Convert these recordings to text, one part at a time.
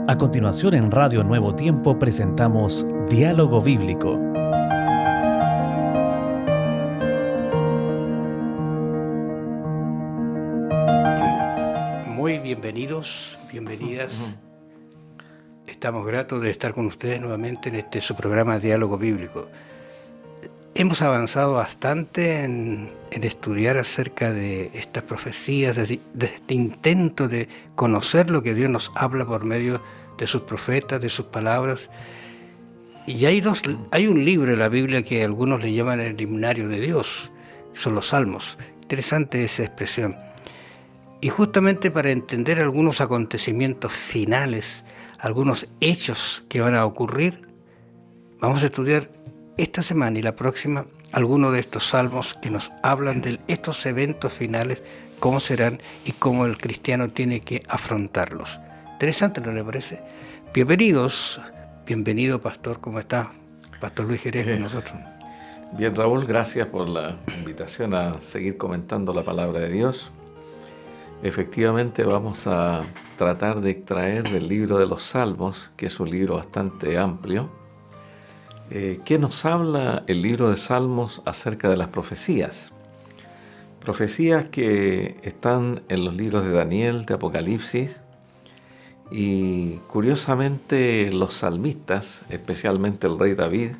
A continuación, en Radio Nuevo Tiempo presentamos Diálogo Bíblico. Muy bienvenidos, bienvenidas. Estamos gratos de estar con ustedes nuevamente en su programa Diálogo Bíblico. Hemos avanzado bastante en estudiar acerca de estas profecías, de este intento de conocer lo que Dios nos habla por medio de sus profetas, de sus palabras. Y hay un libro en la Biblia que algunos le llaman el himnario de Dios, son los Salmos. Interesante esa expresión. Y justamente para entender algunos acontecimientos finales, algunos hechos que van a ocurrir, vamos a estudiar esta semana y la próxima algunos de estos salmos que nos hablan de estos eventos finales, cómo serán y cómo el cristiano tiene que afrontarlos. Interesante, ¿no le parece? Bienvenidos, bienvenido pastor, ¿cómo está? Pastor Luis Jerez con nosotros. Bien, Raúl, gracias por la invitación a seguir comentando la palabra de Dios. Efectivamente vamos a tratar de extraer del libro de los Salmos, que es un libro bastante amplio. ¿Qué nos habla el libro de Salmos acerca de las profecías? Profecías que están en los libros de Daniel, de Apocalipsis, y curiosamente los salmistas, especialmente el rey David,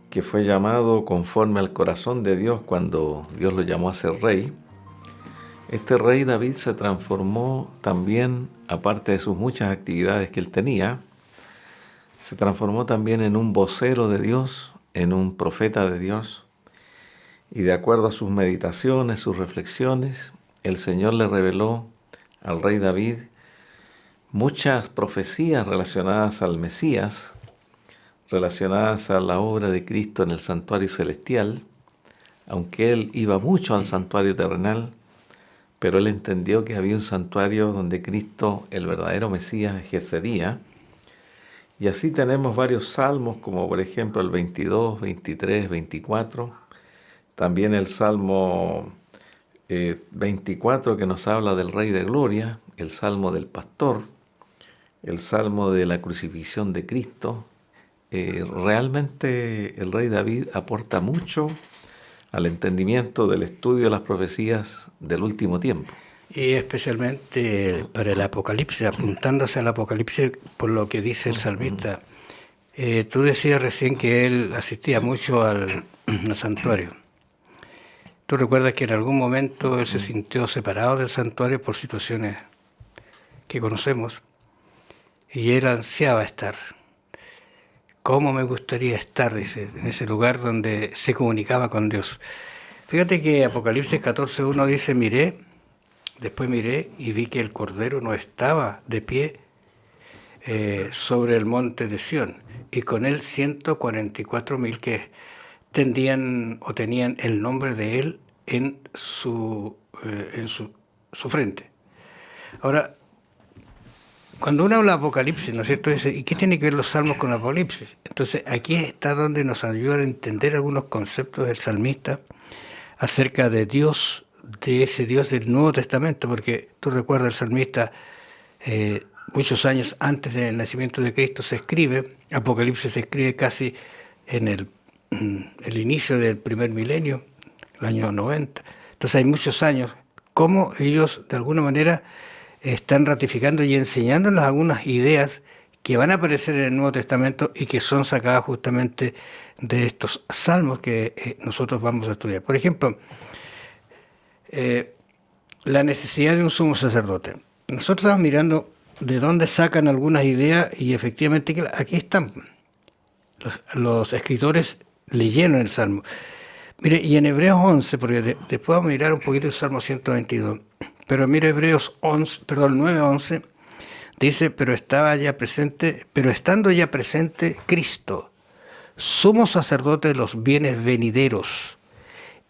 que fue llamado conforme al corazón de Dios cuando Dios lo llamó a ser rey. Este rey David se transformó también, aparte de sus muchas actividades que él tenía, se transformó también en un vocero de Dios, en un profeta de Dios. Y de acuerdo a sus meditaciones, sus reflexiones, el Señor le reveló al rey David muchas profecías relacionadas al Mesías, relacionadas a la obra de Cristo en el santuario celestial, aunque él iba mucho al santuario terrenal, pero él entendió que había un santuario donde Cristo, el verdadero Mesías, ejercería. Y así tenemos varios salmos, como por ejemplo el 22, 23, 24. También el Salmo 24 que nos habla del Rey de Gloria, el Salmo del Pastor, el Salmo de la crucifixión de Cristo. Realmente el Rey David aporta mucho al entendimiento del estudio de las profecías del último tiempo. Y especialmente para el Apocalipsis, apuntándose al Apocalipsis por lo que dice el salmista. Tú decías recién que él asistía mucho al santuario. ¿Tú recuerdas que en algún momento él se sintió separado del santuario por situaciones que conocemos? Y él ansiaba estar. ¿Cómo me gustaría estar, dice, en ese lugar donde se comunicaba con Dios? Fíjate que Apocalipsis 14:1 dice, después miré y vi que el Cordero no estaba de pie sobre el monte de Sión, y con él 144,000 que tenían el nombre de él en su frente. Ahora, cuando uno habla de Apocalipsis, ¿no es cierto? Dice, ¿y qué tiene que ver los salmos con Apocalipsis? Entonces, aquí está donde nos ayuda a entender algunos conceptos del salmista acerca de Dios, de ese Dios del Nuevo Testamento, porque tú recuerdas el salmista, muchos años antes del nacimiento de Cristo se escribe, Apocalipsis se escribe casi en el inicio del primer milenio, el año 90. Entonces hay muchos años, cómo ellos de alguna manera están ratificando y enseñándonos algunas ideas que van a aparecer en el Nuevo Testamento y que son sacadas justamente de estos salmos que nosotros vamos a estudiar. Por ejemplo, la necesidad de un sumo sacerdote. Nosotros estamos mirando de dónde sacan algunas ideas y efectivamente aquí están. Los escritores leyeron el Salmo. Mire, y en Hebreos 11, porque después vamos a mirar un poquito el Salmo 122, pero mire Hebreos 9:11, dice, pero estando ya presente Cristo, sumo sacerdote de los bienes venideros,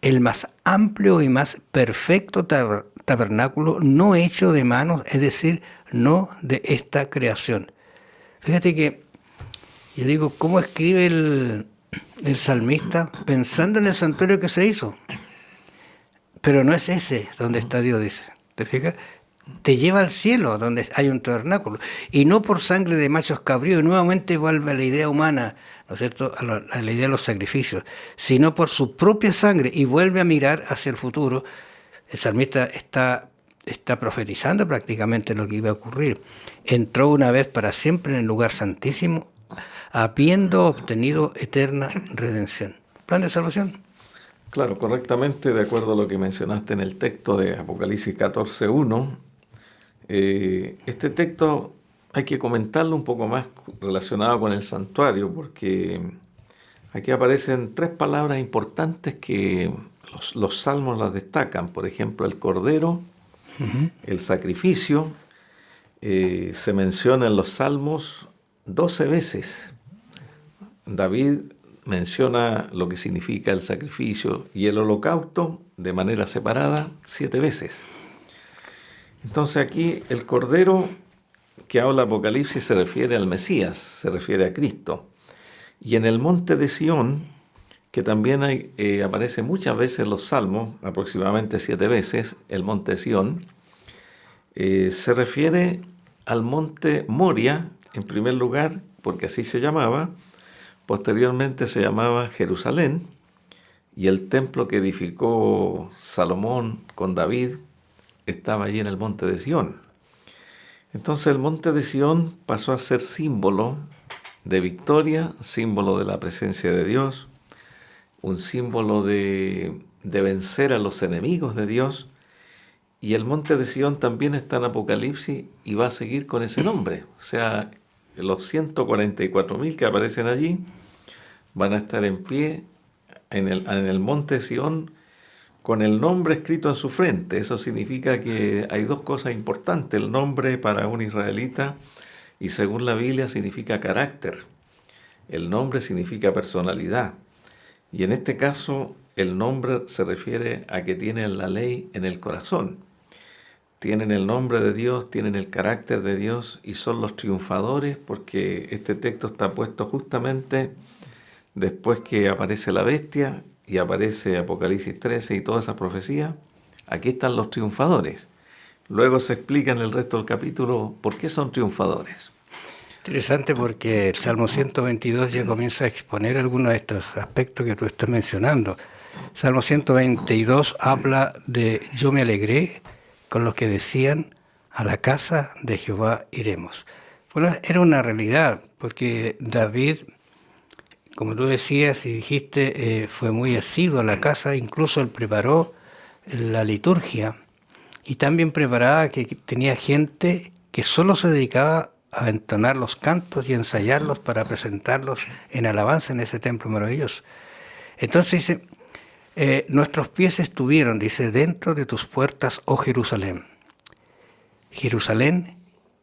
el más amplio y más perfecto tabernáculo, no hecho de manos, es decir, no de esta creación. Fíjate que yo digo, ¿cómo escribe el salmista pensando en el santuario que se hizo? Pero no es ese donde está Dios, dice. ¿Te fijas? te lleva al cielo, donde hay un tabernáculo, y no por sangre de machos cabríos, y nuevamente vuelve a la idea humana, ¿no es cierto?, a la idea de los sacrificios, sino por su propia sangre, y vuelve a mirar hacia el futuro. El salmista está profetizando prácticamente lo que iba a ocurrir. Entró una vez para siempre en el lugar santísimo, habiendo obtenido eterna redención. ¿Plan de salvación? Claro, correctamente, de acuerdo a lo que mencionaste en el texto de Apocalipsis 14:1, este texto hay que comentarlo un poco más relacionado con el santuario, porque aquí aparecen 3 palabras importantes que los salmos las destacan. Por ejemplo, el cordero, el sacrificio, se menciona en los salmos 12 veces. David menciona lo que significa el sacrificio y el holocausto de manera separada 7 veces. Entonces aquí el Cordero que habla Apocalipsis se refiere al Mesías, se refiere a Cristo. Y en el monte de Sión, que también aparece muchas veces en los Salmos, aproximadamente 7 veces, el monte de Sión, se refiere al monte Moria, en primer lugar, porque así se llamaba. Posteriormente se llamaba Jerusalén, y el templo que edificó Salomón con David estaba allí en el monte de Sión. Entonces el monte de Sión pasó a ser símbolo de victoria, símbolo de la presencia de Dios, un símbolo de vencer a los enemigos de Dios, y el monte de Sión también está en Apocalipsis y va a seguir con ese nombre. O sea, los 144.000 que aparecen allí van a estar en pie en el monte Sión con el nombre escrito en su frente. Eso significa que hay 2 cosas importantes. El nombre para un israelita, y según la Biblia, significa carácter. El nombre significa personalidad. Y en este caso, el nombre se refiere a que tienen la ley en el corazón. Tienen el nombre de Dios, tienen el carácter de Dios y son los triunfadores, porque este texto está puesto justamente después que aparece la bestia y aparece Apocalipsis 13 y toda esa profecía. Aquí están los triunfadores. Luego se explica en el resto del capítulo por qué son triunfadores. Interesante, porque el Salmo 122 ya comienza a exponer algunos de estos aspectos que tú estás mencionando. Salmo 122 habla de yo me alegré con los que decían a la casa de Jehová iremos. Bueno, era una realidad, porque David, como tú decías y dijiste, fue muy asiduo a la casa. Incluso él preparó la liturgia y también preparaba que tenía gente que solo se dedicaba a entonar los cantos y ensayarlos para presentarlos en alabanza en ese templo maravilloso. Entonces dice, nuestros pies estuvieron, dice, dentro de tus puertas, oh Jerusalén. Jerusalén,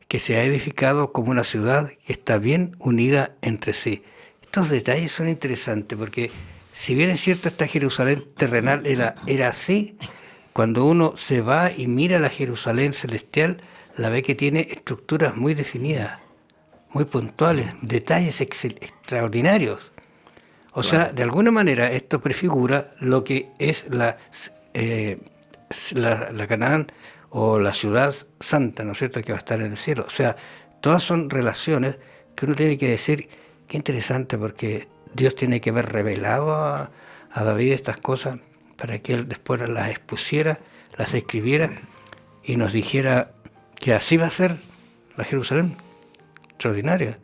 que se ha edificado como una ciudad que está bien unida entre sí. Estos detalles son interesantes, porque si bien es cierto, esta Jerusalén terrenal era así, cuando uno se va y mira la Jerusalén celestial, la ve que tiene estructuras muy definidas, muy puntuales, detalles extraordinarios. O sea, de alguna manera esto prefigura lo que es la Canaán o la ciudad santa, ¿no es cierto?, que va a estar en el cielo. O sea, todas son relaciones que uno tiene que decir, qué interesante, porque Dios tiene que haber revelado a David estas cosas para que él después las expusiera, las escribiera y nos dijera que así va a ser la Jerusalén extraordinaria.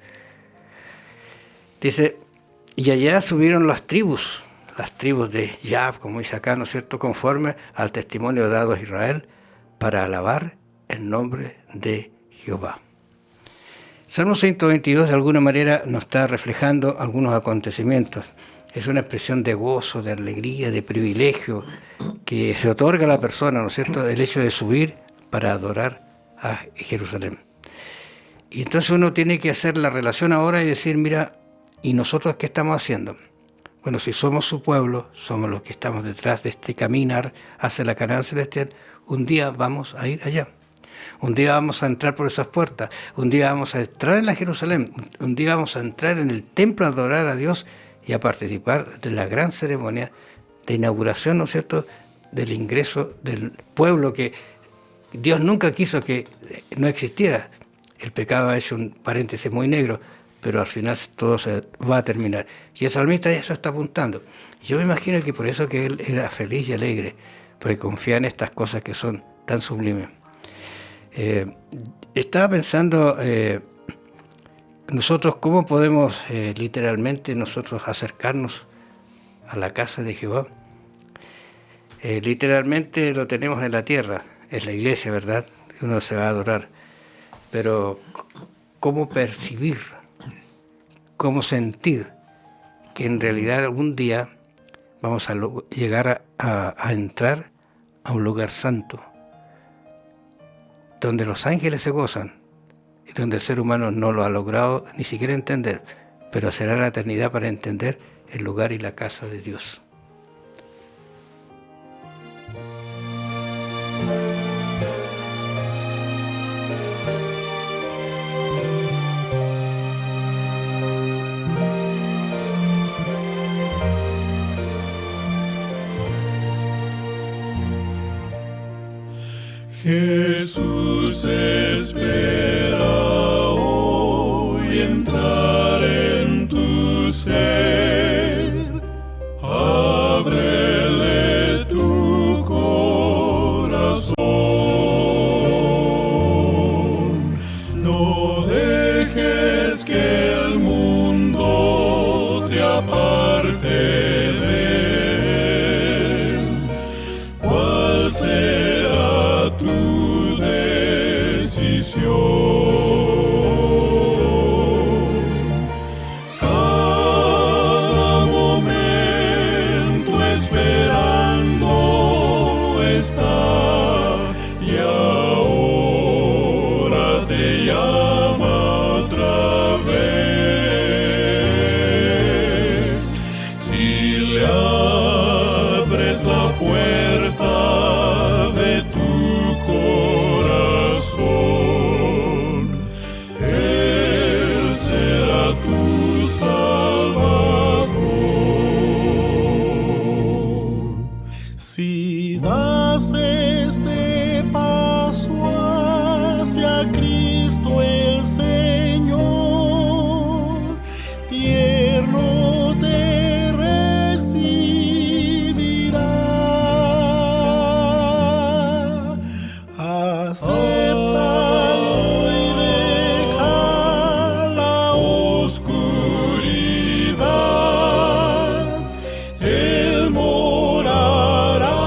Dice, y allá subieron las tribus de Yahv, como dice acá, ¿no es cierto?, conforme al testimonio dado a Israel, para alabar el nombre de Jehová. Salmo 122 de alguna manera nos está reflejando algunos acontecimientos. Es una expresión de gozo, de alegría, de privilegio que se otorga a la persona, ¿no es cierto?, el hecho de subir para adorar a Jerusalén. Y entonces uno tiene que hacer la relación ahora y decir, mira, ¿y nosotros qué estamos haciendo? Bueno, si somos su pueblo, somos los que estamos detrás de este caminar hacia la Canaán celestial, un día vamos a ir allá. Un día vamos a entrar por esas puertas, un día vamos a entrar en la Jerusalén, un día vamos a entrar en el templo a adorar a Dios y a participar de la gran ceremonia de inauguración, ¿no es cierto?, del ingreso del pueblo que Dios nunca quiso que no existiera. El pecado ha hecho un paréntesis muy negro, pero al final todo se va a terminar. Y el salmista eso está apuntando. Yo me imagino que por eso que él era feliz y alegre, porque confía en estas cosas que son tan sublimes. Estaba pensando, nosotros cómo podemos literalmente nosotros acercarnos a la casa de Jehová. Literalmente lo tenemos en la tierra, es la iglesia, ¿verdad? Uno se va a adorar. Pero ¿cómo percibir, cómo sentir que en realidad algún día vamos a llegar a entrar a un lugar santo, donde los ángeles se gozan y donde el ser humano no lo ha logrado ni siquiera entender, pero será la eternidad para entender el lugar y la casa de Dios? Jesús espera hoy entrar en tu ser. Ábrele tu corazón. No dejes que el mundo te aparte de él. ¿Cuál será tu decisión? Cada momento esperando está y ahora te llama otra vez. Si le abres la puerta de tu corazón, Él será tu Salvador. Si das este paso hacia Cristo el Señor, tierno te recibirá. Acéptalo y deja la oscuridad. Él morará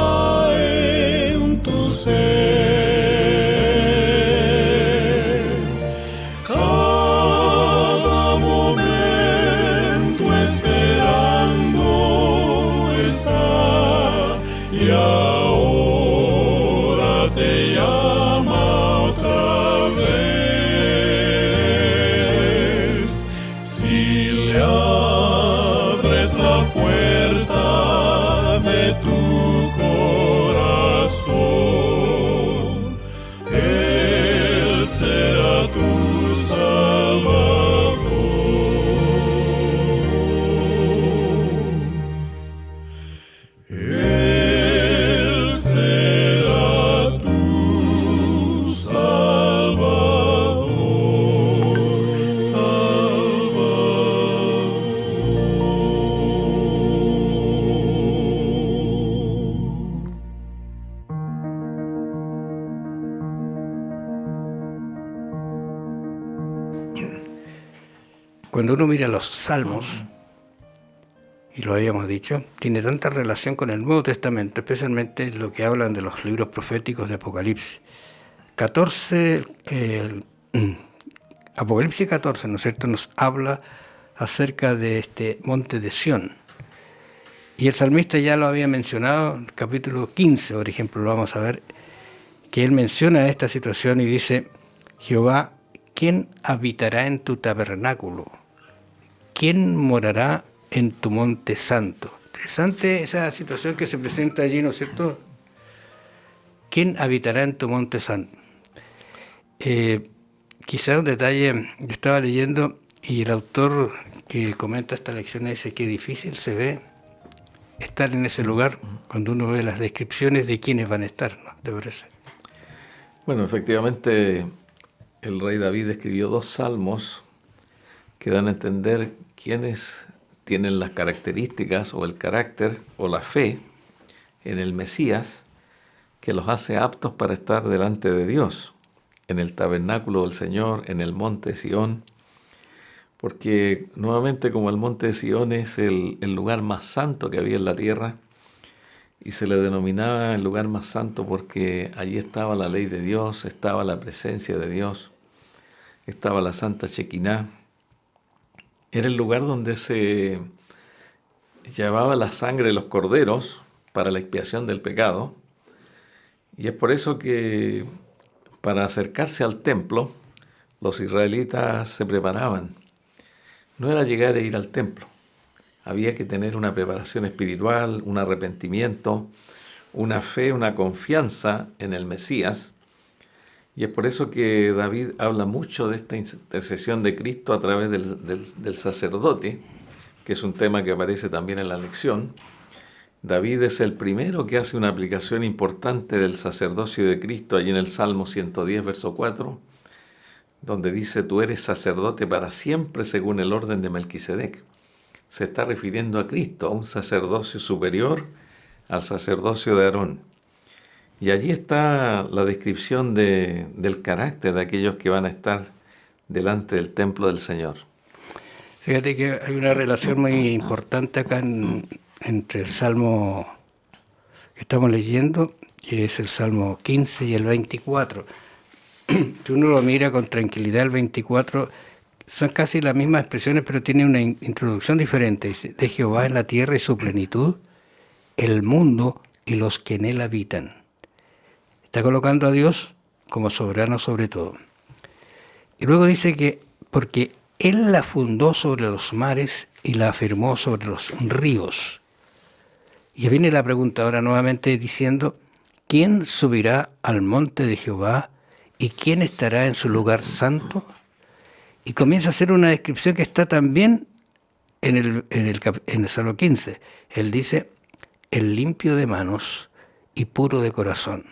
en tu ser. Cada momento esperando está y ahora te llama otra vez. Si le abres la puerta de tu corazón, Él será tu Salvador. Él será tu Salvador, Salvador. Cuando uno mira los salmos, y lo habíamos dicho, tiene tanta relación con el Nuevo Testamento, especialmente lo que hablan de los libros proféticos de Apocalipsis. 14, Apocalipsis 14, ¿no es cierto?, nos habla acerca de este monte de Sión. Y el salmista ya lo había mencionado, en el capítulo 15, por ejemplo, lo vamos a ver, que él menciona esta situación y dice: Jehová, ¿quién habitará en tu tabernáculo? ¿Quién morará en tu monte santo? Interesante esa situación que se presenta allí, ¿no es cierto? ¿Quién habitará en tu monte santo? Quizá un detalle, yo estaba leyendo y el autor que comenta esta lección dice que difícil se ve estar en ese lugar cuando uno ve las descripciones de quiénes van a estar, ¿no? ¿Te parece? Bueno, efectivamente, el rey David escribió 2 salmos que dan a entender quiénes tienen las características o el carácter o la fe en el Mesías que los hace aptos para estar delante de Dios, en el tabernáculo del Señor, en el monte Sión, porque nuevamente como el monte de Sión es el lugar más santo que había en la tierra, y se le denominaba el lugar más santo porque allí estaba la ley de Dios, estaba la presencia de Dios, estaba la Santa Shekinah. Era el lugar donde se llevaba la sangre de los corderos para la expiación del pecado. Y es por eso que para acercarse al templo, los israelitas se preparaban. No era llegar e ir al templo. Había que tener una preparación espiritual, un arrepentimiento, una fe, una confianza en el Mesías. Y es por eso que David habla mucho de esta intercesión de Cristo a través del sacerdote, que es un tema que aparece también en la lección. David es el primero que hace una aplicación importante del sacerdocio de Cristo allí en el Salmo 110, verso 4, donde dice: tú eres sacerdote para siempre según el orden de Melquisedec. Se está refiriendo a Cristo, a un sacerdocio superior al sacerdocio de Aarón. Y allí está la descripción del carácter de aquellos que van a estar delante del templo del Señor. Fíjate que hay una relación muy importante acá entre el Salmo que estamos leyendo, que es el Salmo 15 y el 24. Si uno lo mira con tranquilidad, el 24 son casi las mismas expresiones, pero tiene una introducción diferente. Dice: de Jehová es la tierra y su plenitud, el mundo y los que en él habitan. Está colocando a Dios como soberano sobre todo. Y luego dice que porque él la fundó sobre los mares y la afirmó sobre los ríos. Y viene la pregunta ahora nuevamente diciendo: ¿quién subirá al monte de Jehová y quién estará en su lugar santo? Y comienza a hacer una descripción que está también en el Salmo 15. Él dice: el limpio de manos y puro de corazón,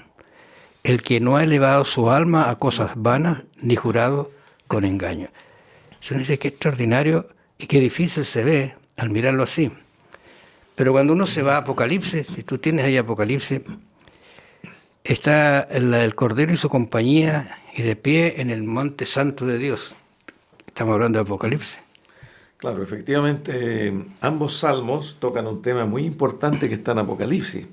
el que no ha elevado su alma a cosas vanas ni jurado con engaño. Eso dice que extraordinario y qué difícil se ve al mirarlo así. Pero cuando uno se va a Apocalipsis, si tú tienes ahí Apocalipsis, está el Cordero y su compañía y de pie en el monte santo de Dios. Estamos hablando de Apocalipsis. Claro, efectivamente, ambos salmos tocan un tema muy importante que está en Apocalipsis,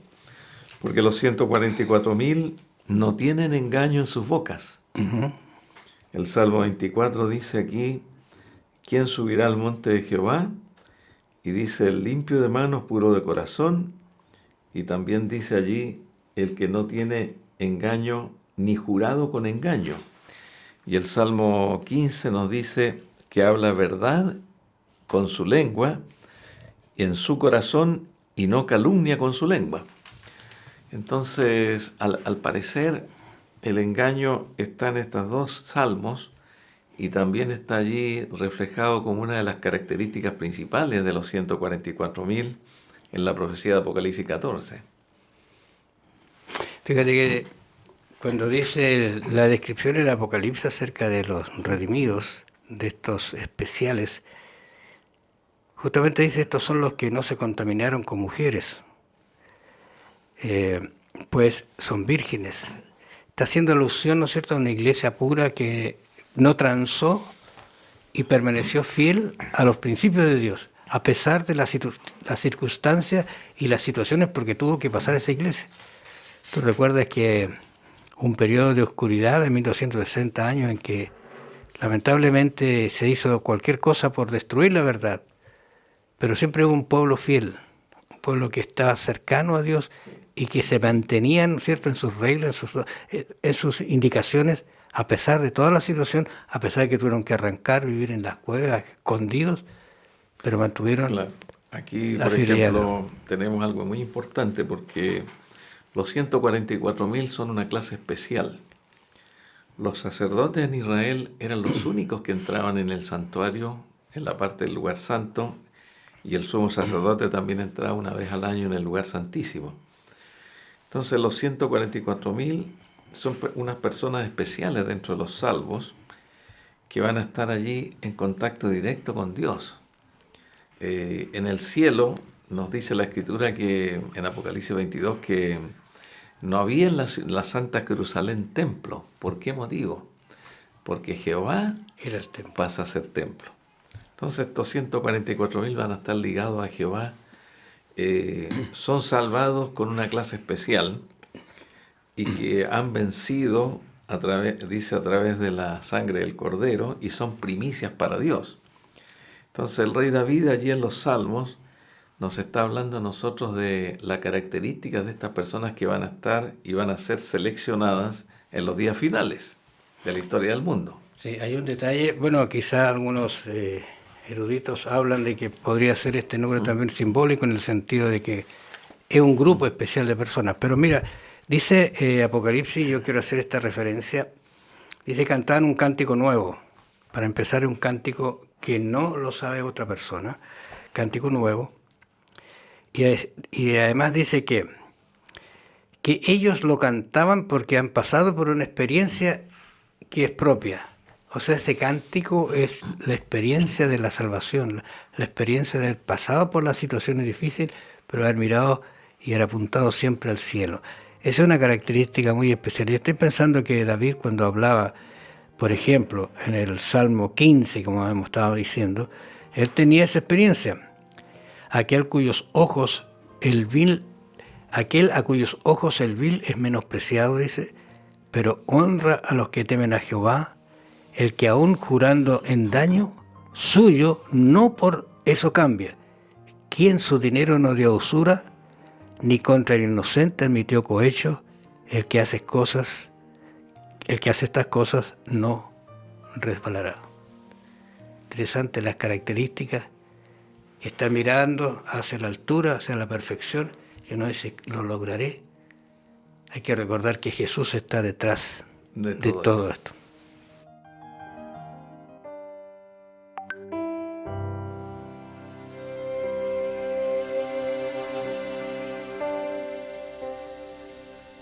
porque los 144.000 no tienen engaño en sus bocas. Uh-huh. El Salmo 24 dice aquí: ¿quién subirá al monte de Jehová? Y dice: el limpio de manos, puro de corazón. Y también dice allí: el que no tiene engaño ni jurado con engaño. Y el Salmo 15 nos dice que habla verdad con su lengua, en su corazón, y no calumnia con su lengua. Entonces, al parecer, el engaño está en estos 2 salmos y también está allí reflejado como una de las características principales de los 144.000 en la profecía de Apocalipsis 14. Fíjate que cuando dice la descripción en Apocalipsis acerca de los redimidos, de estos especiales, justamente dice: estos son los que no se contaminaron con mujeres, pues son vírgenes. Está haciendo alusión, ¿no es cierto?, a una iglesia pura que no transó y permaneció fiel a los principios de Dios, a pesar de las circunstancias y las situaciones porque tuvo que pasar esa iglesia. Tú recuerdas que un periodo de oscuridad de 1260 años en que lamentablemente se hizo cualquier cosa por destruir la verdad, pero siempre hubo un pueblo fiel, un pueblo que estaba cercano a Dios y que se mantenían, ¿no es cierto?, en sus reglas, en sus indicaciones, a pesar de toda la situación, a pesar de que tuvieron que arrancar, vivir en las cuevas, escondidos, pero mantuvieron Claro. Aquí, la por fidelidad. ejemplo, tenemos algo muy importante porque los 144.000 son una clase especial. Los sacerdotes en Israel eran los únicos que entraban en el santuario, en la parte del lugar santo, y el sumo sacerdote también entraba una vez al año en el lugar santísimo. Entonces los 144.000 son unas personas especiales dentro de los salvos que van a estar allí en contacto directo con Dios. En el cielo nos dice la Escritura que en Apocalipsis 22 que no había en la Santa Jerusalén templo. ¿Por qué motivo? Porque Jehová Era el templo. pasa a ser templo. Entonces estos 144.000 van a estar ligados a Jehová. Son salvados con una clase especial y que han vencido a través de la sangre del Cordero y son primicias para Dios. Entonces el rey David allí en los Salmos nos está hablando a nosotros de las características de estas personas que van a estar y van a ser seleccionadas en los días finales de la historia del mundo. Sí, hay un detalle, bueno, quizá algunos eruditos hablan de que podría ser este número también simbólico en el sentido de que es un grupo especial de personas. Pero mira, dice Apocalipsis, yo quiero hacer esta referencia, dice cantaban un cántico nuevo. Para empezar, un cántico que no lo sabe otra persona, cántico nuevo. Y además dice que ellos lo cantaban porque han pasado por una experiencia que es propia. O sea, ese cántico es la experiencia de la salvación, la experiencia de haber pasado por las situaciones difíciles, pero haber mirado y haber apuntado siempre al cielo. Esa es una característica muy especial. Y estoy pensando que David, cuando hablaba, por ejemplo, en el Salmo 15, como hemos estado diciendo, él tenía esa experiencia. Aquel a cuyos ojos el vil es menospreciado, dice, pero honra a los que temen a Jehová, el que aún jurando en daño suyo, no por eso cambia. Quien su dinero no dio usura, ni contra el inocente admitió cohecho, el que hace estas cosas no resbalará. Interesante las características que está mirando hacia la altura, hacia la perfección, y no dice, lo lograré. Hay que recordar que Jesús está detrás de todo esto.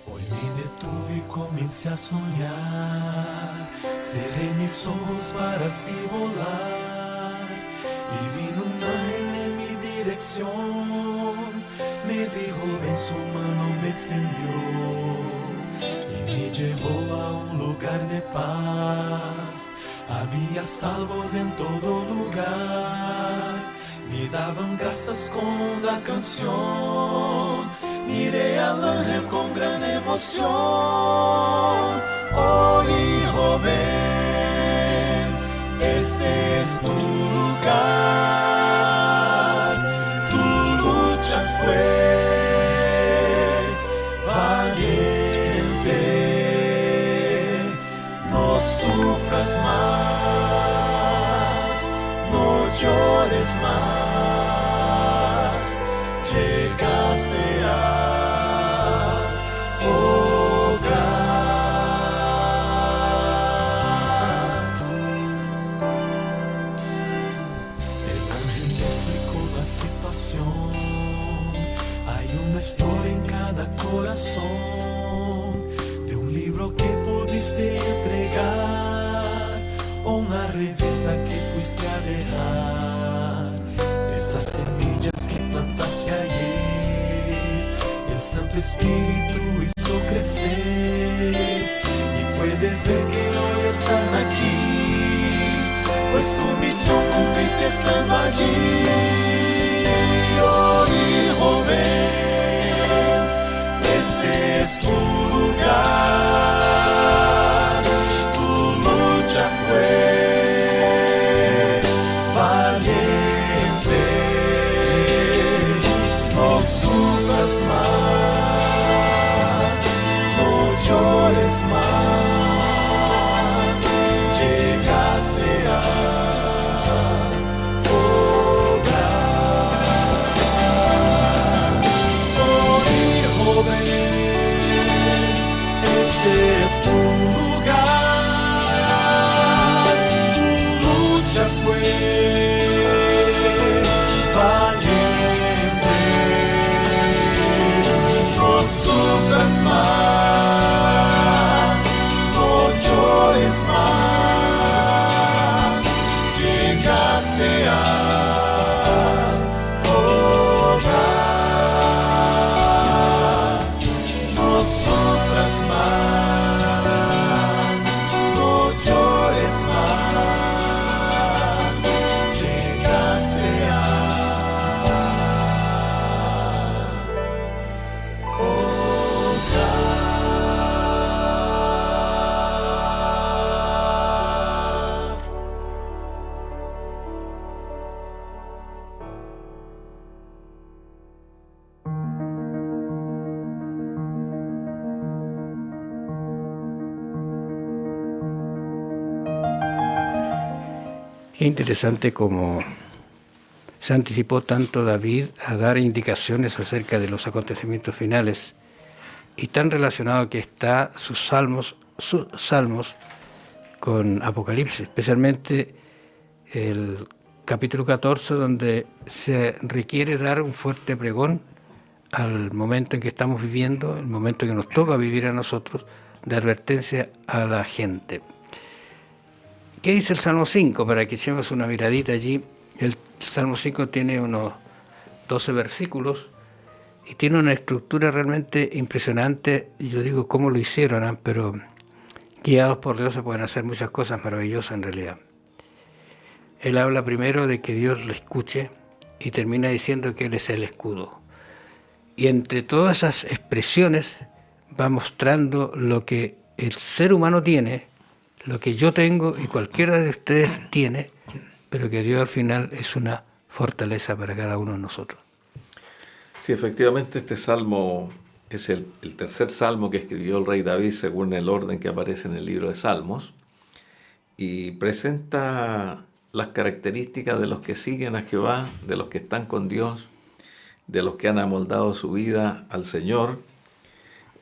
Hoy me detuve y comencé a soñar. Cerré mis ojos para así volar. Y vino un ángel en mi dirección. Me dijo, ven, su mano me extendió. Y me llevó a un lugar de paz. Había salvos en todo lugar. Me daban gracias con la canción. Miré al ángel con gran emoción. Oh, hijo, ven, este es tu lugar. Tu lucha fue valiente. No sufras más, no llores más. Llegaste al hogar. El ángel me explicó la situación. Hay una historia en cada corazón, de un libro que pudiste entregar, o una revista que fuiste a dejar. Esas semillas que plantaste ayer, el Santo Espíritu hizo crecer. Y puedes ver que hoy están aquí, pues tu misión cumpliste estando allí. Oh, hijo, ven, este es tu lugar. Tu lucha fue valiente. No sufras más, no llores más. Llegaste al hogar. Oh, hijo, ven, este vez más llegaste al hogar. No sufras más, no llores más, llegaste Qué interesante como se anticipó tanto David a dar indicaciones acerca de los acontecimientos finales y tan relacionado que está sus salmos con Apocalipsis, especialmente el capítulo 14, donde se requiere dar un fuerte pregón al momento en que estamos viviendo, el momento que nos toca vivir a nosotros, de advertencia a la gente. ¿Qué dice el Salmo 5? Para que echemos una miradita allí. El Salmo 5 tiene unos 12 versículos y tiene una estructura realmente impresionante. Y yo digo, ¿cómo lo hicieron? Pero guiados por Dios se pueden hacer muchas cosas maravillosas en realidad. Él habla primero de que Dios lo escuche y termina diciendo que Él es el escudo. Y entre todas esas expresiones va mostrando lo que el ser humano tiene, lo que yo tengo y cualquiera de ustedes tiene, pero que Dios al final es una fortaleza para cada uno de nosotros. Sí, efectivamente este salmo es el tercer salmo que escribió el rey David según el orden que aparece en el libro de Salmos, y presenta las características de los que siguen a Jehová, de los que están con Dios, de los que han amoldado su vida al Señor,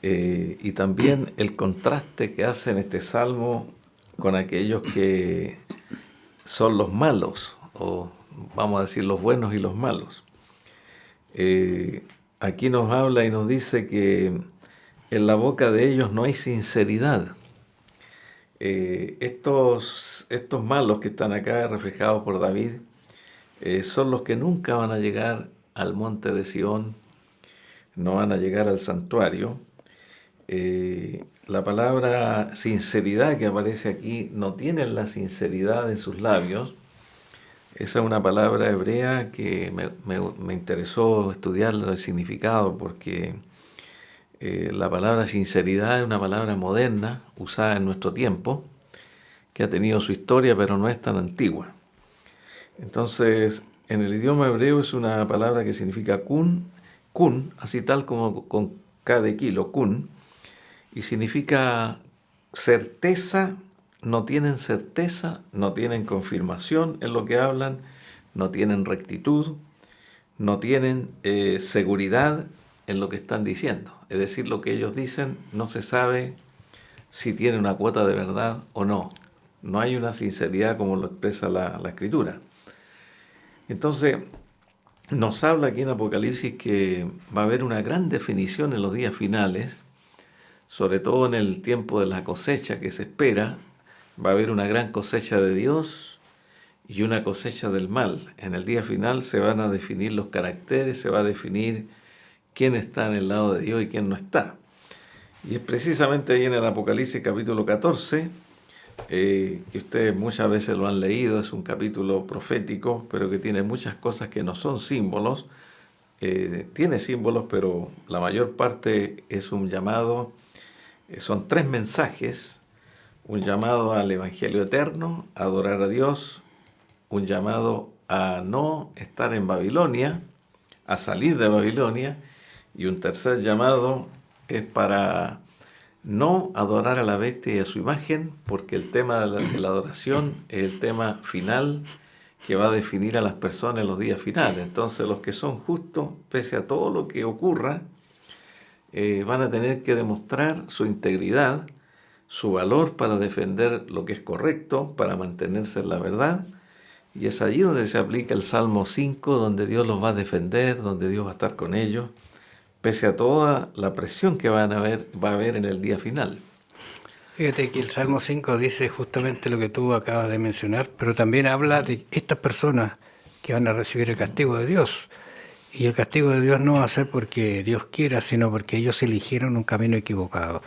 y también el contraste que hace en este salmo con aquellos que son los malos, o vamos a decir los buenos y los malos. Aquí nos habla y nos dice que en la boca de ellos no hay sinceridad. Estos malos que están acá reflejados por David son los que nunca van a llegar al monte de Sión, no van a llegar al santuario. La palabra sinceridad que aparece aquí, no tienen la sinceridad en sus labios. Esa es una palabra hebrea que me interesó estudiar el significado, porque la palabra sinceridad es una palabra moderna, usada en nuestro tiempo, que ha tenido su historia, pero no es tan antigua. Entonces, en el idioma hebreo es una palabra que significa kun, así tal como con K de kilo, kun, y significa certeza. No tienen certeza, no tienen confirmación en lo que hablan, no tienen rectitud, no tienen seguridad en lo que están diciendo. Es decir, lo que ellos dicen no se sabe si tiene una cuota de verdad o no. No hay una sinceridad como lo expresa la Escritura. Entonces, nos habla aquí en Apocalipsis que va a haber una gran definición en los días finales, sobre todo en el tiempo de la cosecha que se espera. Va a haber una gran cosecha de Dios y una cosecha del mal. En el día final se van a definir los caracteres, se va a definir quién está en el lado de Dios y quién no está. Y es precisamente ahí en el Apocalipsis capítulo 14, que ustedes muchas veces lo han leído, es un capítulo profético, pero que tiene muchas cosas que no son símbolos. Tiene símbolos, pero la mayor parte es un llamado. Son 3 mensajes: un llamado al Evangelio eterno, a adorar a Dios, un llamado a no estar en Babilonia, a salir de Babilonia, y un tercer llamado es para no adorar a la bestia y a su imagen, porque el tema de la adoración es el tema final que va a definir a las personas en los días finales. Entonces los que son justos, pese a todo lo que ocurra, van a tener que demostrar su integridad, su valor para defender lo que es correcto, para mantenerse en la verdad. Y es allí donde se aplica el Salmo 5, donde Dios los va a defender, donde Dios va a estar con ellos, pese a toda la presión que va a haber en el día final. Fíjate que el Salmo 5 dice justamente lo que tú acabas de mencionar, pero también habla de estas personas que van a recibir el castigo de Dios. Y el castigo de Dios no va a ser porque Dios quiera, sino porque ellos eligieron un camino equivocado.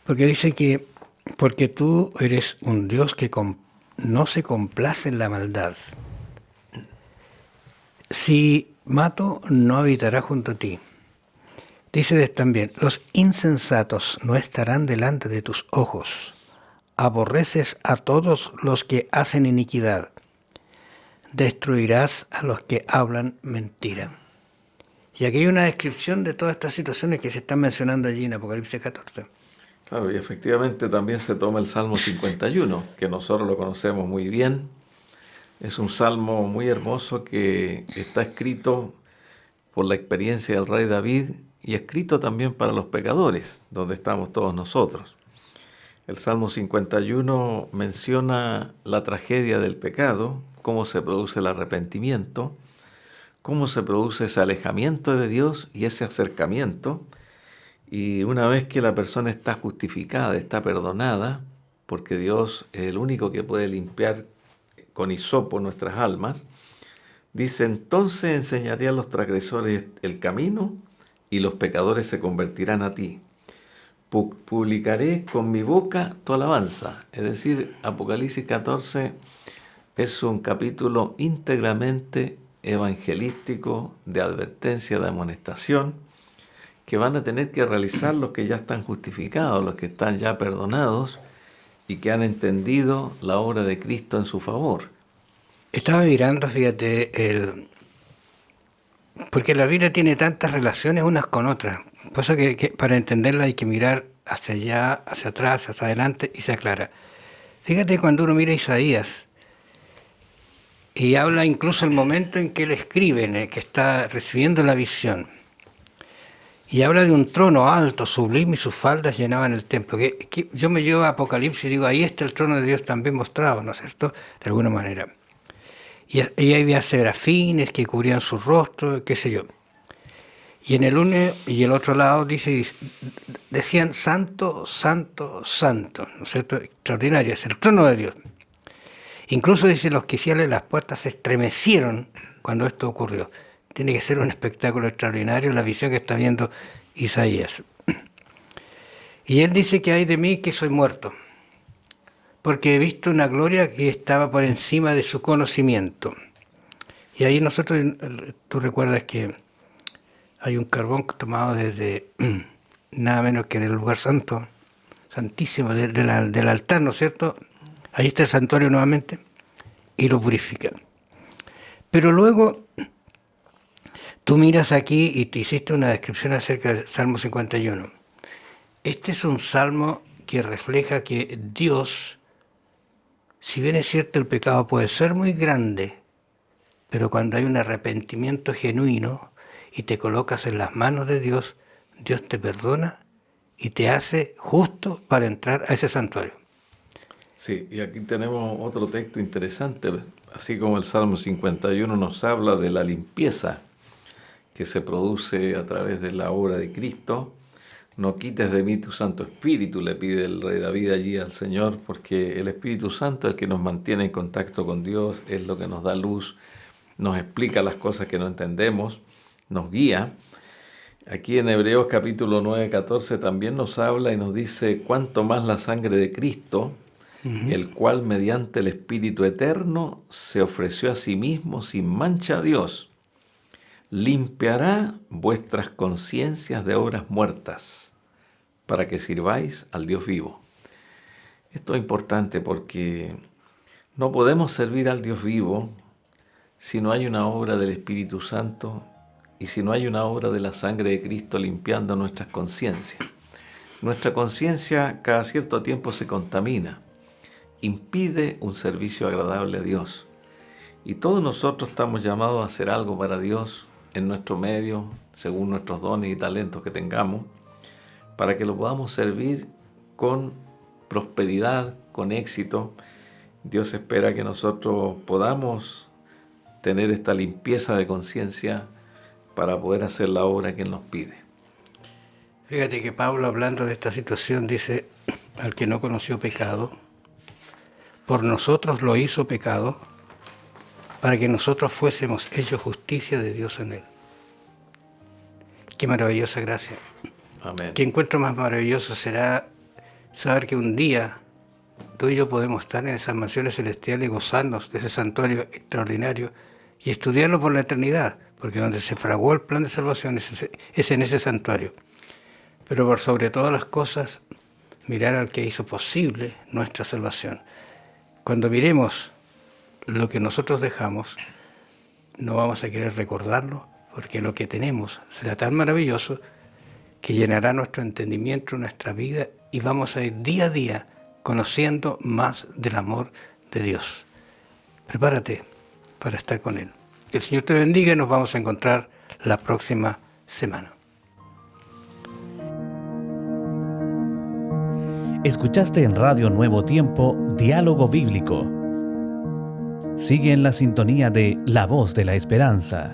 Porque dice que porque tú eres un Dios que no se complace en la maldad. Si mato, no habitará junto a ti. Dice también, los insensatos no estarán delante de tus ojos. Aborreces a todos los que hacen iniquidad. Destruirás a los que hablan mentira. Y aquí hay una descripción de todas estas situaciones que se están mencionando allí en Apocalipsis 14. Claro, y efectivamente también se toma el Salmo 51, que nosotros lo conocemos muy bien. Es un salmo muy hermoso que está escrito por la experiencia del rey David y escrito también para los pecadores, donde estamos todos nosotros. El Salmo 51 menciona la tragedia del pecado, cómo se produce el arrepentimiento, cómo se produce ese alejamiento de Dios y ese acercamiento. Y una vez que la persona está justificada, está perdonada, porque Dios es el único que puede limpiar con hisopo nuestras almas, dice, entonces enseñaré a los transgresores el camino y los pecadores se convertirán a ti. Publicaré con mi boca tu alabanza. Es decir, Apocalipsis 14 es un capítulo íntegramente evangelístico, de advertencia, de amonestación, que van a tener que realizar los que ya están justificados, los que están ya perdonados y que han entendido la obra de Cristo en su favor. Estaba mirando, fíjate, porque la Biblia tiene tantas relaciones unas con otras. Por eso que para entenderla hay que mirar hacia allá, hacia atrás, hacia adelante y se aclara. Fíjate cuando uno mira Isaías y habla incluso el momento en que él escribe, en el que está recibiendo la visión. Y habla de un trono alto, sublime, y sus faldas llenaban el templo. Que yo me llevo a Apocalipsis y digo, ahí está el trono de Dios también mostrado, ¿no es cierto? De alguna manera. Y ahí había serafines que cubrían su rostro, qué sé yo. Y en el uno y el otro lado decían, santo, santo, santo, ¿no es cierto? Extraordinario, es el trono de Dios. Incluso dice, los que cierran las puertas se estremecieron cuando esto ocurrió. Tiene que ser un espectáculo extraordinario la visión que está viendo Isaías. Y él dice que hay de mí que soy muerto, porque he visto una gloria que estaba por encima de su conocimiento. Y ahí nosotros, tú recuerdas que hay un carbón tomado desde nada menos que del lugar santo, santísimo, del altar, ¿no es cierto? Ahí está el santuario nuevamente, y lo purifican. Pero luego tú miras aquí y te hiciste una descripción acerca del Salmo 51. Este es un salmo que refleja que Dios, si bien es cierto el pecado puede ser muy grande, pero cuando hay un arrepentimiento genuino y te colocas en las manos de Dios, Dios te perdona y te hace justo para entrar a ese santuario. Sí, y aquí tenemos otro texto interesante, así como el Salmo 51 nos habla de la limpieza que se produce a través de la obra de Cristo. No quites de mí tu Santo Espíritu, le pide el rey David allí al Señor, porque el Espíritu Santo es el que nos mantiene en contacto con Dios, es lo que nos da luz, nos explica las cosas que no entendemos, nos guía. Aquí en Hebreos capítulo 9, 14 también nos habla y nos dice, cuánto más la sangre de Cristo, el cual mediante el Espíritu Eterno se ofreció a sí mismo sin mancha a Dios, limpiará vuestras conciencias de obras muertas, para que sirváis al Dios vivo. Esto es importante porque no podemos servir al Dios vivo si no hay una obra del Espíritu Santo y si no hay una obra de la sangre de Cristo limpiando nuestras conciencias. Nuestra conciencia cada cierto tiempo se contamina, impide un servicio agradable a Dios. Y todos nosotros estamos llamados a hacer algo para Dios en nuestro medio, según nuestros dones y talentos que tengamos, para que lo podamos servir con prosperidad, con éxito. Dios espera que nosotros podamos tener esta limpieza de conciencia para poder hacer la obra que Él nos pide. Fíjate que Pablo, hablando de esta situación, dice, al que no conoció pecado, por nosotros lo hizo pecado, para que nosotros fuésemos hechos justicia de Dios en él. Qué maravillosa gracia. Amén. Qué encuentro más maravilloso será saber que un día tú y yo podemos estar en esas mansiones celestiales y gozarnos de ese santuario extraordinario y estudiarlo por la eternidad, porque donde se fraguó el plan de salvación es en ese santuario. Pero por sobre todas las cosas, mirar al que hizo posible nuestra salvación. Cuando miremos lo que nosotros dejamos, no vamos a querer recordarlo, porque lo que tenemos será tan maravilloso que llenará nuestro entendimiento, nuestra vida, y vamos a ir día a día conociendo más del amor de Dios. Prepárate para estar con Él. Que el Señor te bendiga y nos vamos a encontrar la próxima semana. Escuchaste en Radio Nuevo Tiempo Diálogo Bíblico. Sigue en la sintonía de La Voz de la Esperanza.